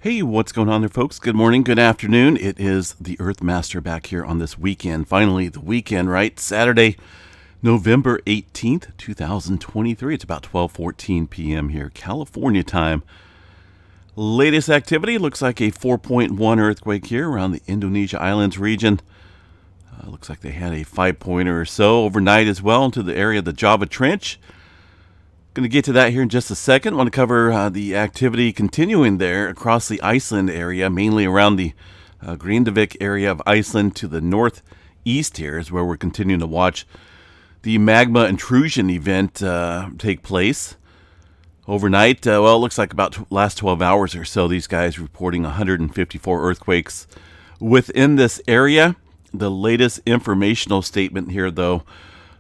Hey, what's going on there, folks? Good morning, good afternoon. It is the Earthmaster back here on this weekend. Finally, the weekend, right? Saturday, November 18th, 2023. It's about 12:14 p.m. here, California time. Latest activity looks like a 4.1 earthquake here around the Indonesia Islands region. Looks like they had a 5-pointer or so overnight as well into the area of the Java Trench. Going to get to that here in just a second. Want to cover the activity continuing there across the Iceland area, mainly around the Grindavik area of Iceland to the northeast here is where we're continuing to watch the magma intrusion event take place. Overnight, it looks like about last 12 hours or so, these guys reporting 154 earthquakes within this area. The latest informational statement here, though,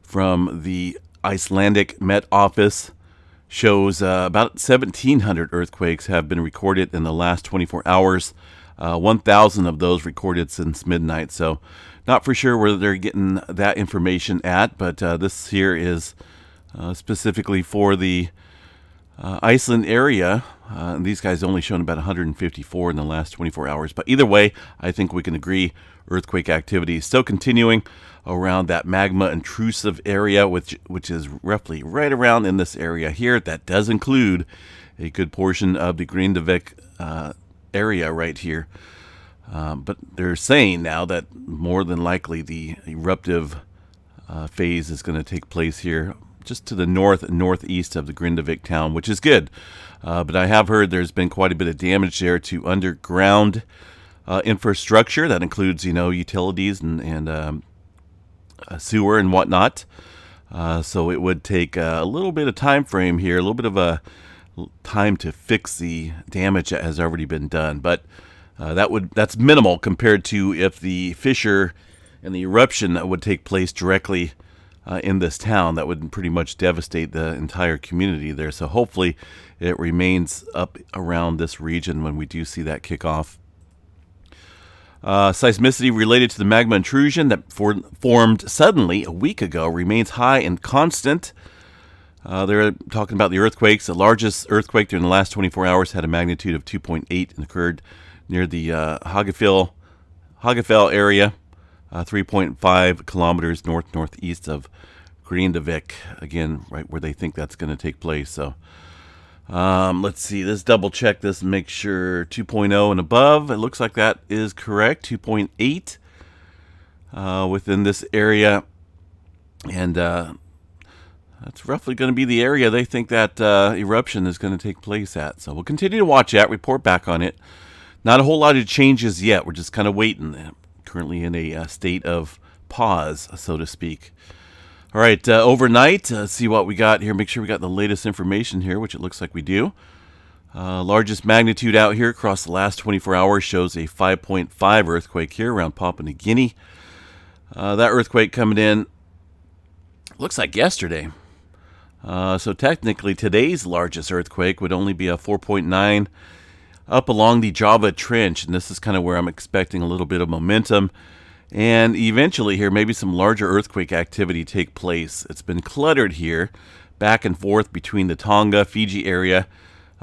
from the Icelandic Met Office shows about 1,700 earthquakes have been recorded in the last 24 hours. 1,000 of those recorded since midnight. So not for sure where they're getting that information at, but this here is specifically for the Iceland area. These guys only shown about 154 in the last 24 hours. But either way, I think we can agree earthquake activity is still continuing around that magma intrusive area, which is roughly right around in this area here. That does include a good portion of the Grindavik area right here. But they're saying now that more than likely the eruptive phase is going to take place here just to the north and northeast of the Grindavik town, which is good. But I have heard there's been quite a bit of damage there to underground infrastructure. That includes, utilities and sewer and whatnot. So it would take a little bit of time frame here, a little bit of a time to fix the damage that has already been done. But that's minimal compared to if the fissure and the eruption that would take place directly in this town. That would pretty much devastate the entire community there. So hopefully it remains up around this region when we do see that kick off. Seismicity related to the magma intrusion that formed suddenly a week ago remains high and constant. They're talking about the earthquakes. The largest earthquake during the last 24 hours had a magnitude of 2.8 and occurred near the Hagafell area, 3.5 kilometers northeast of Grindavik. Again, right where they think that's going to take place. So let's see. Let's double check this and make sure 2.0 and above. It looks like that is correct. 2.8 within this area. And that's roughly going to be the area they think that eruption is going to take place at. So we'll continue to watch that, report back on it. Not a whole lot of changes yet. We're just kind of waiting. Currently in a state of pause, so to speak. All right, overnight, see what we got here. Make sure we got the latest information here, which it looks like we do. Largest magnitude out here across the last 24 hours shows a 5.5 earthquake here around Papua New Guinea. That earthquake coming in, looks like yesterday. So technically today's largest earthquake would only be a 4.9 up along the Java Trench. And this is kind of where I'm expecting a little bit of momentum. And eventually here, maybe some larger earthquake activity take place. It's been cluttered here, back and forth between the Tonga, Fiji area,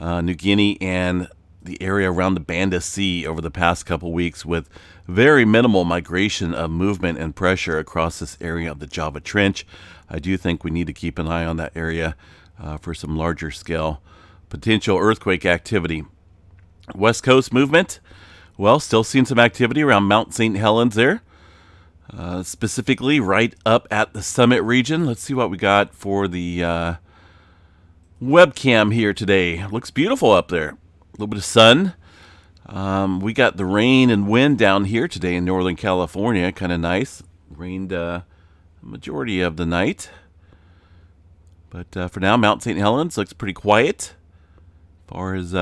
New Guinea, and the area around the Banda Sea over the past couple weeks, with very minimal migration of movement and pressure across this area of the Java Trench. I do think we need to keep an eye on that area for some larger scale potential earthquake activity. West Coast movement, still seeing some activity around Mount St. Helens there. Specifically right up at the summit region. Let's see what we got for the webcam here today. Looks beautiful up there. A little bit of sun. We got the rain and wind down here today in Northern California. Kind of nice. Rained majority of the night. But for now, Mount St. Helens looks pretty quiet. As far as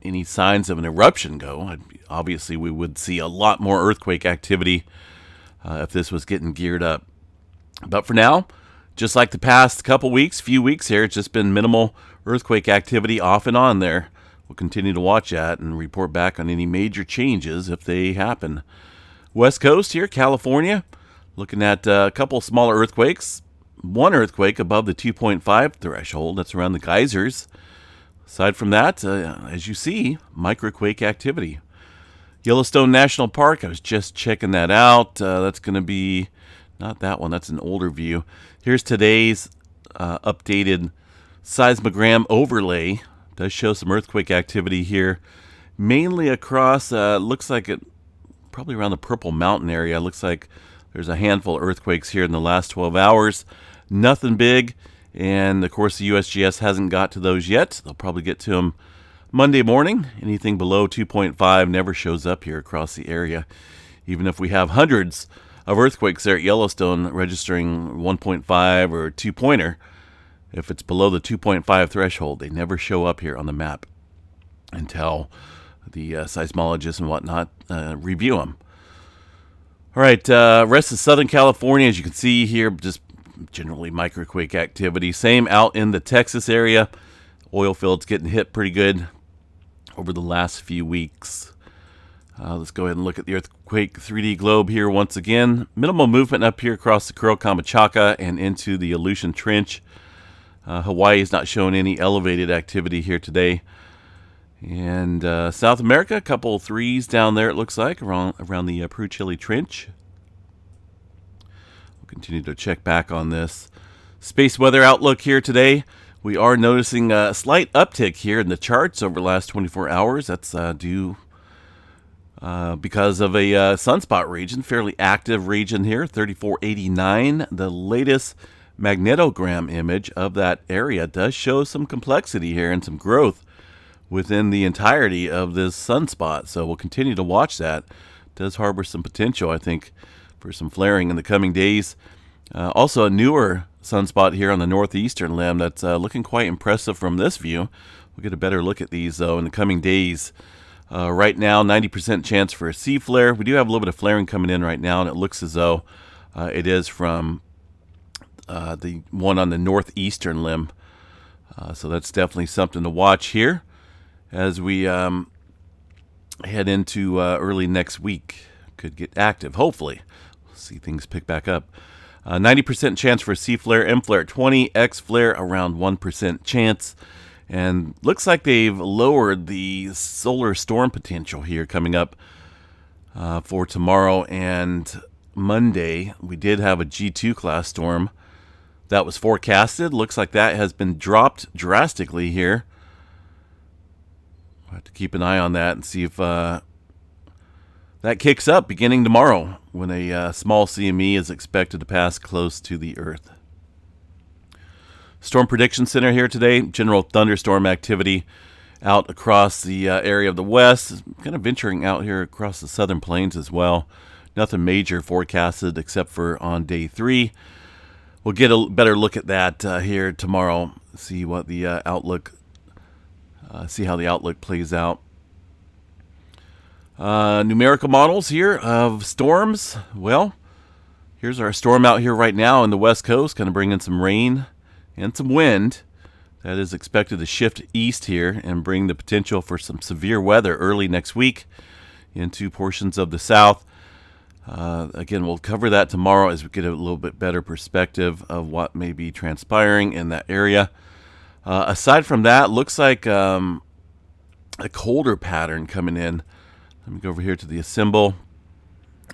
any signs of an eruption go, obviously we would see a lot more earthquake activity if this was getting geared up. But for now, just like the past few weeks here, it's just been minimal earthquake activity off and on there. We'll continue to watch that and report back on any major changes if they happen. West Coast here, California, looking at a couple smaller earthquakes. One earthquake above the 2.5 threshold. That's around the geysers. Aside from that, as you see, microquake activity. Yellowstone National Park, I was just checking that out. That's going to be, not that one, that's an older view. Here's today's updated seismogram overlay. Does show some earthquake activity here, mainly across, looks like it, probably around the Purple Mountain area. Looks like there's a handful of earthquakes here in the last 12 hours. Nothing big, and of course the USGS hasn't got to those yet. They'll probably get to them Monday morning. Anything below 2.5 never shows up here across the area. Even if we have hundreds of earthquakes there at Yellowstone registering 1.5 or 2-pointer, if it's below the 2.5 threshold, they never show up here on the map until the seismologists and whatnot review them. All right, rest of Southern California, as you can see here, just generally microquake activity. Same out in the Texas area. Oil fields getting hit pretty good over the last few weeks. Let's go ahead and look at the earthquake 3D globe here once again. Minimal movement up here across the Kuril-Kamchatka and into the Aleutian Trench. Hawaii is not showing any elevated activity here today. And South America, a couple threes down there, it looks like, around the Peru-Chile Trench. We'll continue to check back on this. Space weather outlook here today. We are noticing a slight uptick here in the charts over the last 24 hours. That's due because of a sunspot region, fairly active region here, 3489. The latest magnetogram image of that area does show some complexity here and some growth within the entirety of this sunspot. So we'll continue to watch that. It does harbor some potential, I think, for some flaring in the coming days. Also a newer sunspot here on the northeastern limb that's looking quite impressive from this view. We'll get a better look at these, though, in the coming days. Right now, 90% chance for a C flare. We do have a little bit of flaring coming in right now, and it looks as though it is from the one on the northeastern limb. So that's definitely something to watch here as we head into early next week. Could get active, hopefully. We'll see things pick back up. 90% chance for a C flare, M flare at 20, X flare around 1% chance. And looks like they've lowered the solar storm potential here coming up for tomorrow and Monday. We did have a G2 class storm that was forecasted. Looks like that has been dropped drastically here. We'll have to keep an eye on that and see if that kicks up beginning tomorrow when a small CME is expected to pass close to the Earth. Storm Prediction Center here today. General thunderstorm activity out across the area of the west. Kind of venturing out here across the southern plains as well. Nothing major forecasted except for on day 3. We'll get a better look at that here tomorrow. See what the outlook. See how the outlook plays out. Numerical models here of storms. Well, here's our storm out here right now in the west coast, kind of bringing some rain and some wind. That is expected to shift east here and bring the potential for some severe weather early next week into portions of the south. Again, we'll cover that tomorrow as we get a little bit better perspective of what may be transpiring in that area. Aside from that, looks like a colder pattern coming in. Let me go over here to the symbol,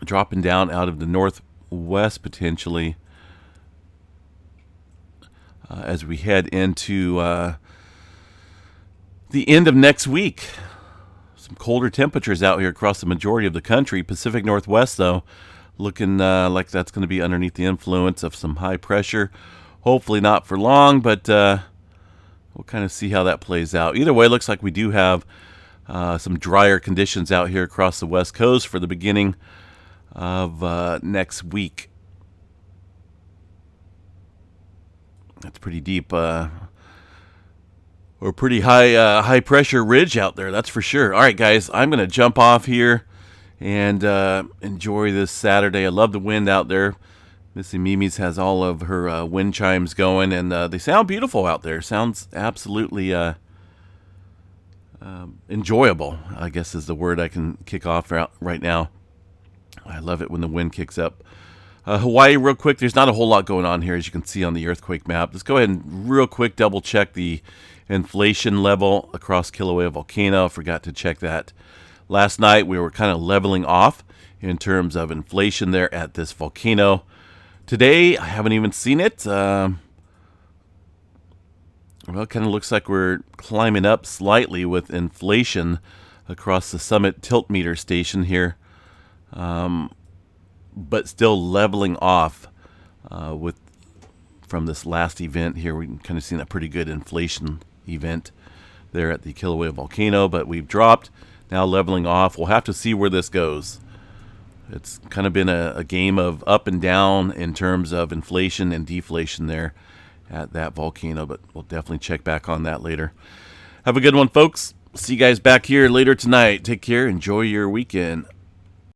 dropping down out of the northwest potentially as we head into the end of next week. Some colder temperatures out here across the majority of the country. Pacific Northwest, though, looking like that's going to be underneath the influence of some high pressure. Hopefully not for long, but we'll kind of see how that plays out. Either way, it looks like we do have some drier conditions out here across the west coast for the beginning of next week. That's pretty deep or pretty high pressure ridge out there, that's for sure. All right, guys, I'm going to jump off here and enjoy this Saturday. I love the wind out there. Missy Mimi's has all of her wind chimes going, and they sound beautiful out there. Sounds absolutely enjoyable, I guess is the word I can kick off right now. I love it when the wind kicks up. Hawaii, real quick. There's not a whole lot going on here, as you can see on the earthquake map. Let's go ahead and real quick double check the inflation level across Kilauea Volcano. Forgot to check that last night. We were kind of leveling off in terms of inflation there at this volcano. Today, I haven't even seen it. Well, it kind of looks like we're climbing up slightly with inflation across the summit tilt meter station here. But still leveling off from this last event here. We can kind of seen a pretty good inflation event there at the Kilauea Volcano, but we've dropped, now leveling off. We'll have to see where this goes. It's kind of been a game of up and down in terms of inflation and deflation there at that volcano, but we'll definitely check back on that later. Have a good one, folks. See you guys back here later tonight. Take care. Enjoy your weekend.